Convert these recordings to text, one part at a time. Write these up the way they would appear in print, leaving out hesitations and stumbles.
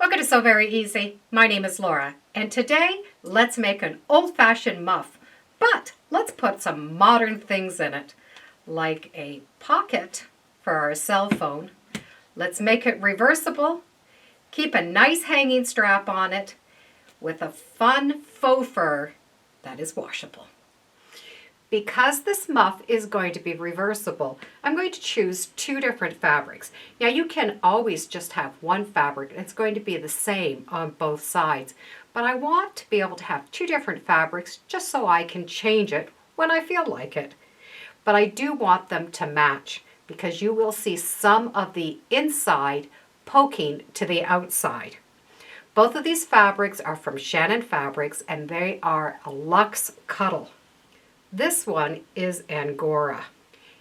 Welcome to So Very Easy. My name is Laura, and today let's make an old-fashioned muff, but let's put some modern things in it, like a pocket for our cell phone. Let's make it reversible, keep a nice hanging strap on it, with a fun faux fur that is washable. Because this muff is going to be reversible, I'm going to choose two different fabrics. Now you can always just have one fabric. It's going to be the same on both sides. But I want to be able to have two different fabrics just so I can change it when I feel like it. But I do want them to match because you will see some of the inside poking to the outside. Both of these fabrics are from Shannon Fabrics and they are a luxe cuddle. This one is Angora,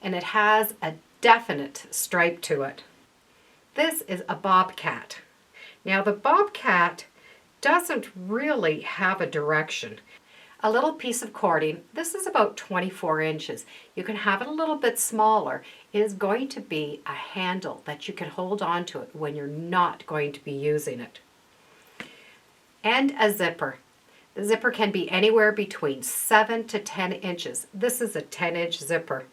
and it has a definite stripe to it. This is a bobcat. Now the bobcat doesn't really have a direction. A little piece of cording, this is about 24 inches. You can have it a little bit smaller. It is going to be a handle that you can hold on to it when you're not going to be using it. And a zipper. The zipper can be anywhere between 7 to 10 inches. This is a 10-inch zipper.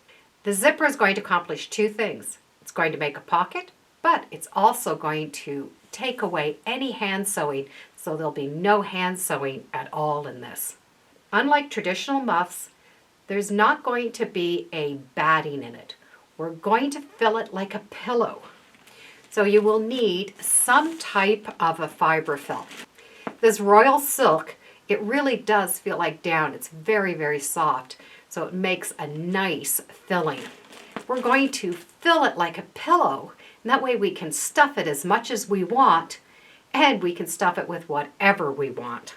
The zipper is going to accomplish two things. It's going to make a pocket, but it's also going to take away any hand sewing, so there'll be no hand sewing at all in this. Unlike traditional muffs, there's not going to be a batting in it. We're going to fill it like a pillow. So you will need some type of a fiber fill. This royal silk, it really does feel like down. It's very, very soft, so it makes a nice filling. We're going to fill it like a pillow, and that way we can stuff it as much as we want, and we can stuff it with whatever we want.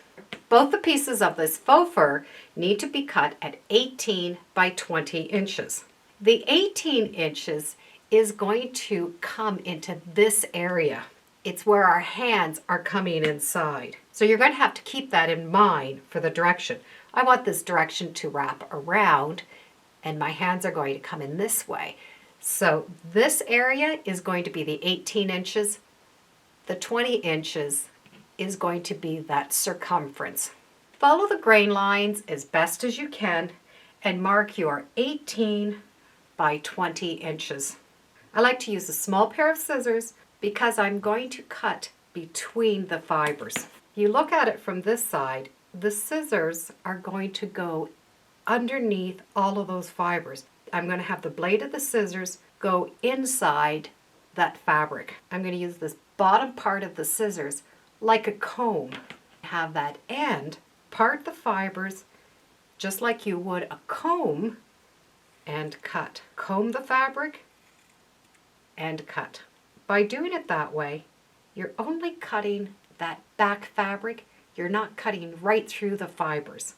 Both the pieces of this faux fur need to be cut at 18 by 20 inches. The 18 inches is going to come into this area. It's where our hands are coming inside. So you're going to have to keep that in mind for the direction. I want this direction to wrap around and my hands are going to come in this way. So this area is going to be the 18 inches. The 20 inches is going to be that circumference. Follow the grain lines as best as you can and mark your 18 by 20 inches. I like to use a small pair of scissors because I'm going to cut between the fibers. You look at it from this side, the scissors are going to go underneath all of those fibers. I'm going to have the blade of the scissors go inside that fabric. I'm going to use this bottom part of the scissors like a comb. Have that end part the fibers just like you would a comb and cut. Comb the fabric and cut. By doing it that way, you're only cutting that back fabric. You're not cutting right through the fibers.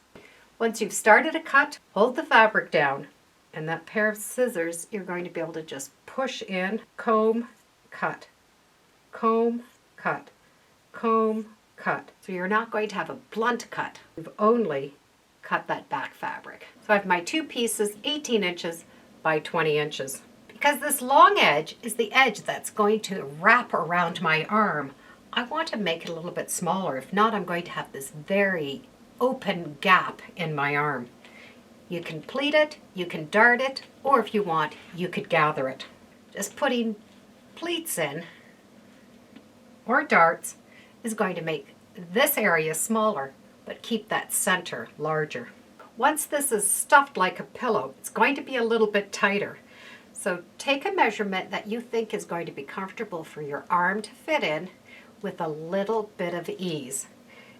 Once you've started a cut, hold the fabric down, and that pair of scissors, you're going to be able to just push in, comb, cut, comb, cut, comb, cut. So you're not going to have a blunt cut. You've only cut that back fabric. So I have my two pieces, 18 inches by 20 inches. Because this long edge is the edge that's going to wrap around my arm, I want to make it a little bit smaller. If not, I'm going to have this very open gap in my arm. You can pleat it, you can dart it, or if you want, you could gather it. Just putting pleats in or darts is going to make this area smaller, but keep that center larger. Once this is stuffed like a pillow, it's going to be a little bit tighter. So take a measurement that you think is going to be comfortable for your arm to fit in with a little bit of ease.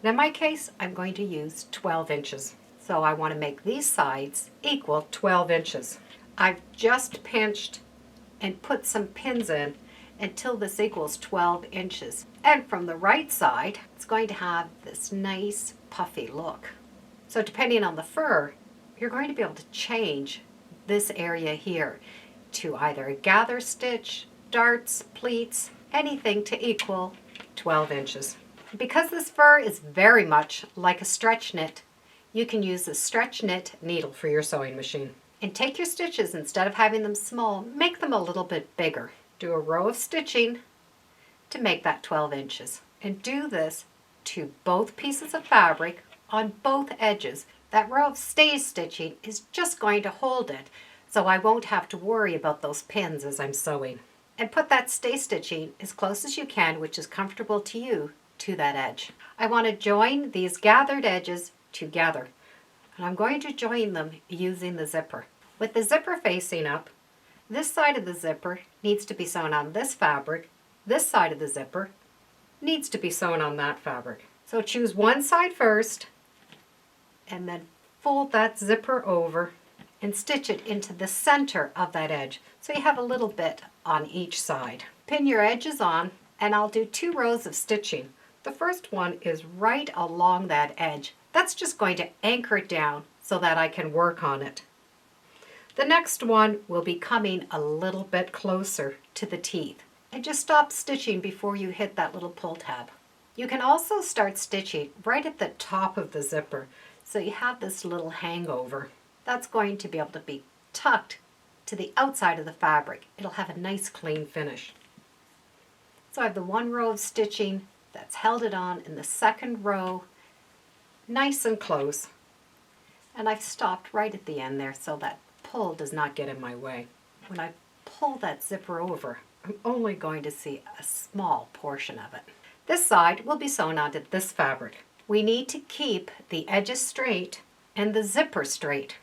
And in my case, I'm going to use 12 inches. So I want to make these sides equal 12 inches. I've just pinched and put some pins in until this equals 12 inches. And from the right side, it's going to have this nice puffy look. So depending on the fur, you're going to be able to change this area here to either a gather stitch, darts, pleats, anything to equal 12 inches. Because this fur is very much like a stretch knit, you can use a stretch knit needle for your sewing machine. And take your stitches, instead of having them small, make them a little bit bigger. Do a row of stitching to make that 12 inches. and do this to both pieces of fabric on both edges. That row of stay stitching is just going to hold it, so I won't have to worry about those pins as I'm sewing. And put that stay stitching as close as you can, which is comfortable to you, to that edge. I want to join these gathered edges together, and I'm going to join them using the zipper. With the zipper facing up, this side of the zipper needs to be sewn on this fabric, this side of the zipper needs to be sewn on that fabric. So choose one side first, and then fold that zipper over and stitch it into the center of that edge, so you have a little bit on each side. Pin your edges on, and I'll do 2 rows of stitching. The first one is right along that edge. That's just going to anchor it down so that I can work on it. The next one will be coming a little bit closer to the teeth. And just stop stitching before you hit that little pull tab. You can also start stitching right at the top of the zipper, so you have this little hangover. That's going to be able to be tucked to the outside of the fabric. It'll have a nice clean finish. So I have the 1 row of stitching that's held it on in the second row, nice and close. And I've stopped right at the end there so that pull does not get in my way. When I pull that zipper over, I'm only going to see a small portion of it. This side will be sewn onto this fabric. We need to keep the edges straight and the zipper straight.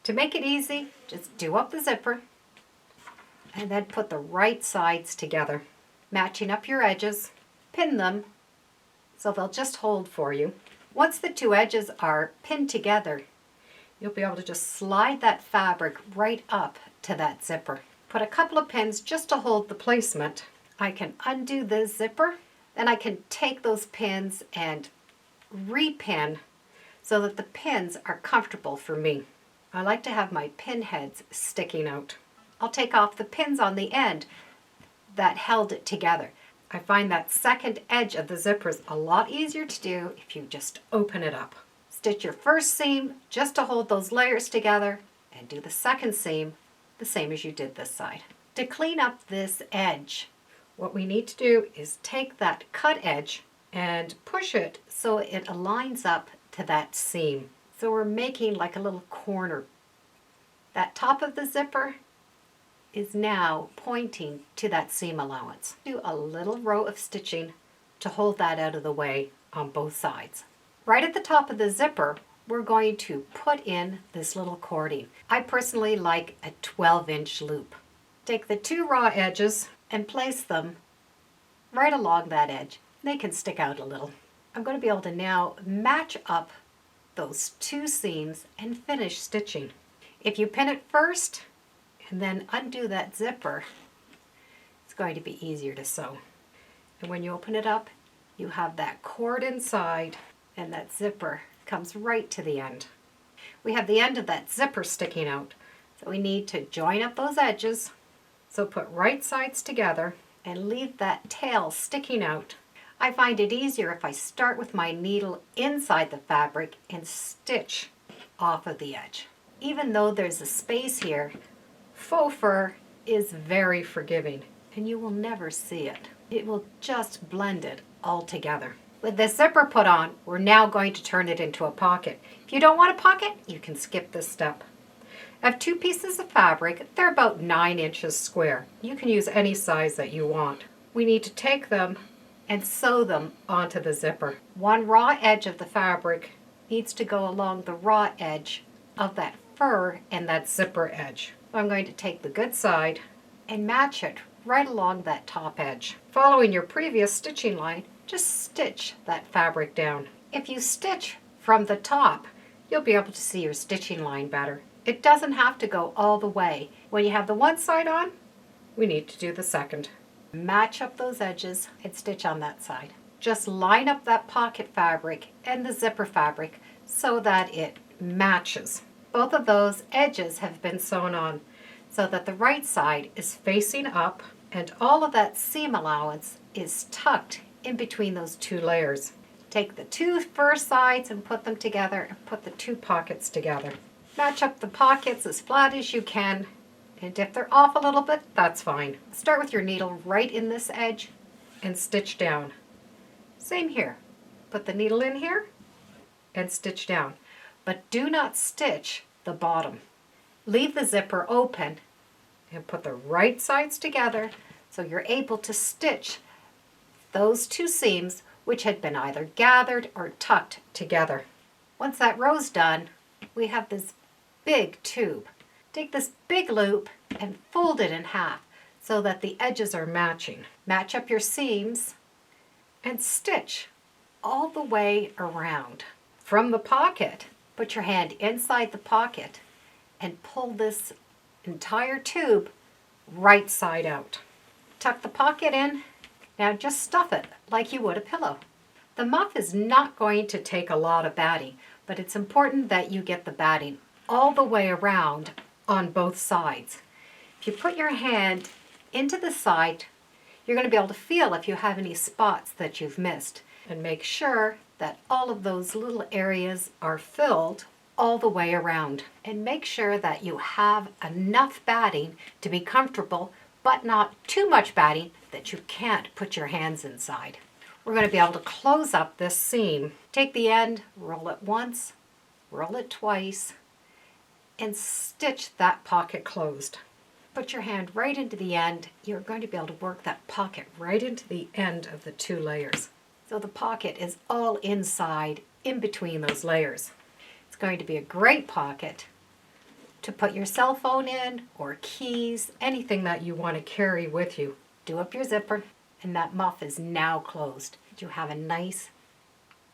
To make it easy, just do up the zipper and then put the right sides together. Matching up your edges, pin them so they'll just hold for you. Once the 2 edges are pinned together, you'll be able to just slide that fabric right up to that zipper. Put a couple of pins just to hold the placement. I can undo this zipper, then I can take those pins and repin so that the pins are comfortable for me. I like to have my pin heads sticking out. I'll take off the pins on the end that held it together. I find that second edge of the zipper is a lot easier to do if you just open it up. Stitch your first seam just to hold those layers together, and do the second seam the same as you did this side. To clean up this edge, what we need to do is take that cut edge and push it so it aligns up to that seam. So we're making like a little corner. That top of the zipper is now pointing to that seam allowance. Do a little row of stitching to hold that out of the way on both sides. Right at the top of the zipper, we're going to put in this little cording. I personally like a 12-inch loop. Take the 2 raw edges and place them right along that edge. They can stick out a little. I'm going to be able to now match up those 2 seams and finish stitching. If you pin it first and then undo that zipper, it's going to be easier to sew. And when you open it up, you have that cord inside, and that zipper comes right to the end. We have the end of that zipper sticking out, so we need to join up those edges. So put right sides together and leave that tail sticking out. I find it easier if I start with my needle inside the fabric and stitch off of the edge. Even though there's a space here, faux fur is very forgiving, and you will never see it. It will just blend it all together. With this zipper put on, we're now going to turn it into a pocket. If you don't want a pocket, you can skip this step. I have 2 pieces of fabric. They're about 9 inches square. You can use any size that you want. We need to take them and sew them onto the zipper. 1 raw edge of the fabric needs to go along the raw edge of that fur and that zipper edge. So I'm going to take the good side and match it right along that top edge. Following your previous stitching line, just stitch that fabric down. If you stitch from the top, you'll be able to see your stitching line better. It doesn't have to go all the way. When you have the one side on, we need to do the second. Match up those edges and stitch on that side. Just line up that pocket fabric and the zipper fabric so that it matches. Both of those edges have been sewn on so that the right side is facing up and all of that seam allowance is tucked in between those 2 layers. Take the 2 first sides and put them together and put the 2 pockets together. Match up the pockets as flat as you can, and if they're off a little bit, that's fine. Start with your needle right in this edge and stitch down. Same here. Put the needle in here and stitch down. But do not stitch the bottom. Leave the zipper open and put the right sides together so you're able to stitch those two seams which had been either gathered or tucked together. Once that row's done, we have this big tube. Take this big loop and fold it in half so that the edges are matching. Match up your seams and stitch all the way around. From the pocket, put your hand inside the pocket and pull this entire tube right side out. Tuck the pocket in. Now just stuff it like you would a pillow. The muff is not going to take a lot of batting, but it's important that you get the batting all the way around on both sides. If you put your hand into the side, you're going to be able to feel if you have any spots that you've missed, and make sure that all of those little areas are filled all the way around. And make sure that you have enough batting to be comfortable, but not too much batting that you can't put your hands inside. We're going to be able to close up this seam. Take the end, roll it once, roll it twice, and stitch that pocket closed. Put your hand right into the end. You're going to be able to work that pocket right into the end of the two layers. So the pocket is all inside, in between those layers. It's going to be a great pocket to put your cell phone in, or keys, anything that you want to carry with you. Do up your zipper, and that muff is now closed. You have a nice,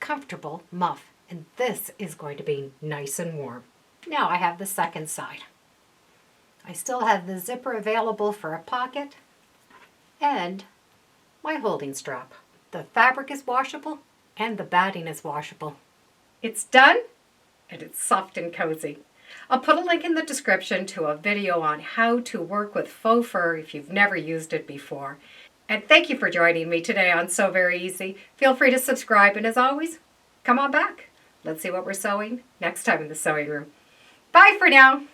comfortable muff, and this is going to be nice and warm. Now I have the second side. I still have the zipper available for a pocket and my holding strap. The fabric is washable and the batting is washable. It's done and it's soft and cozy. I'll put a link in the description to a video on how to work with faux fur if you've never used it before. And thank you for joining me today on Sew Very Easy. Feel free to subscribe, and as always, come on back. Let's see what we're sewing next time in the sewing room. Bye for now.